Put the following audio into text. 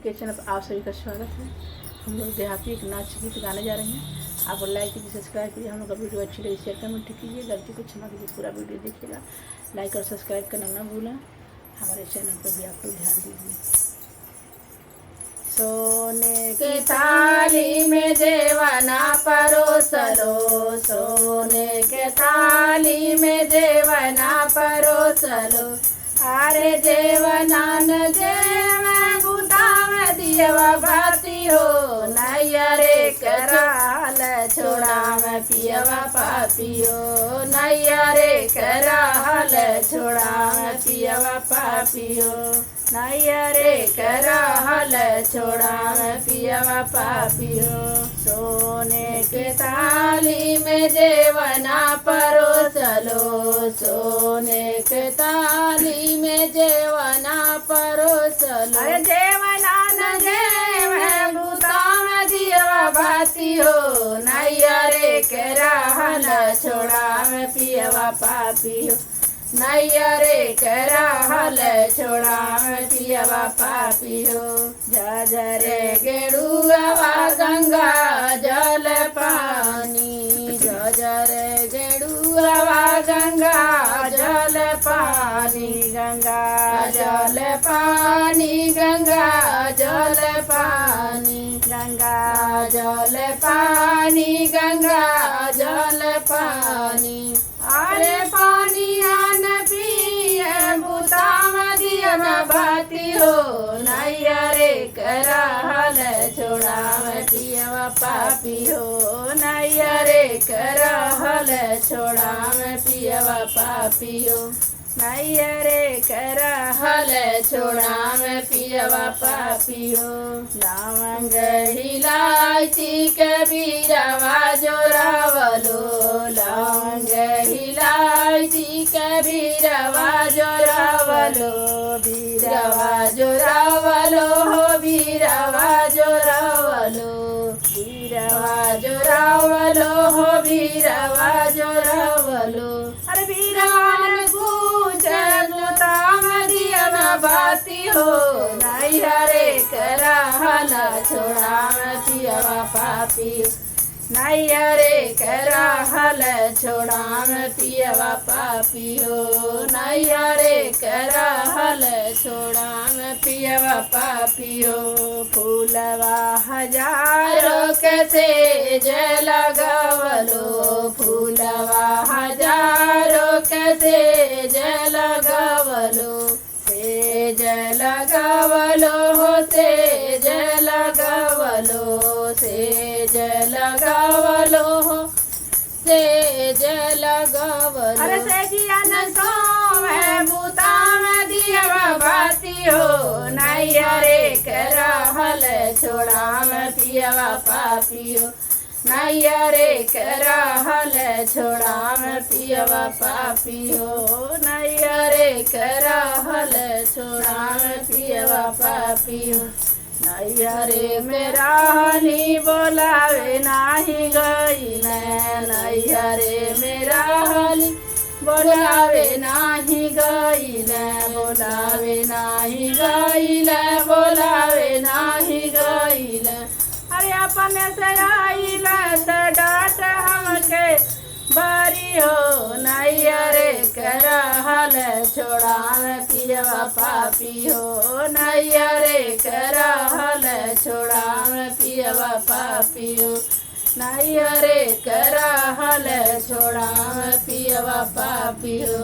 के चैनल पर आप सभी का स्वागत है। हम लोग देहाती एक नाच गीत गाने जा रहे हैं। आप लाइक कीजिए, सब्सक्राइब कीजिए। हम लोग का वीडियो अच्छी लगी शेयर कमेंट कीजिए। गलती को क्षमा कीजिए। पूरा वीडियो देखिएगा, लाइक और सब्सक्राइब करना ना भूलें। हमारे चैनल पर भी आप लोग ध्यान दीजिए। सोने की थाली में जेवना परोसलो, सोने के थाली में जेवना परोसलो। अरे जेवना न जेव बुताव दियवा बाती हो, नैयरे कराल छोड़ाव पियवा पापियो, नैयरे कराल छोड़ाव पियवा पापियो, नैयरे कराल छोड़ाव पियवा पापियो। सोने के थाली में जेवना परोसलो, सोने के थाली में जेवना परोसलो। अरे जेवना न जेव भूताव दियवा भाती हो, नैयरे कराल छोड़ाव पियवा पापियो, नैयरे कराल छोड़ाव पियवा पापियो। झझरे गेड़ुआ गंगा जल पानी, झझरे गेड़ुआ गंगा जल पानी, गंगा जल पानी, गंगा जल पानी, गंगा जल पानी, गंगा जल पानी। अरे पानी आन पिए बुताव दियवा भाती हो, नैयरे कराल छोड़ाव पियवा पापियो, नैयरे कराल छोड़ाव पियवा पापियो, नैयरे कराल छोड़ाव पियवा पापियो। लवंग इलायची कबीरवा जोरावलो, लवंग इलायची कबीरवा जोरावलो, बीरवा जोरावलो हो, बीरवा जोरावलो, बीरवा जोरावलो हो, बीरवा जोरावलो। अरे बीरवान बाती हो, नैयरे कराल छोड़ाव पियवा पापियो, नैयरे कराल छोड़ाव पियवा पापियो, नैयरे कराल छोड़ाव पियवा पापियो। फूलवा हजारों कैसे जय लगावलो, फूलवा हजारों कैसे जय लगावलो, सेज लगावलो हो, सेज लगावलो, सेज लगावलो हो, सेज लगावलो। अरे सेजिया न सोवे बुताव दियवा भाती हो, नैयरे कराल छोड़ाव पियवा पापियो, नैयरे कराल छोड़ाव पियवा पापियो, नैयरे कराल छोड़ाव पियवा पापियो। नैयरे में रानी बोलावे नाही गईल, नैयरे में रानी बोलावे नाही गईल, बोलावे नाही गईल, बोलावे नाही गईल। अरे अपने से आइल त डाट हमके बारी हो, नैयरे कराल छोड़ाव पियवा पापियो, नैयरे कराल छोड़ाव पियवा पापियो, नैयरे कराल छोड़ाव पियवा पापियो।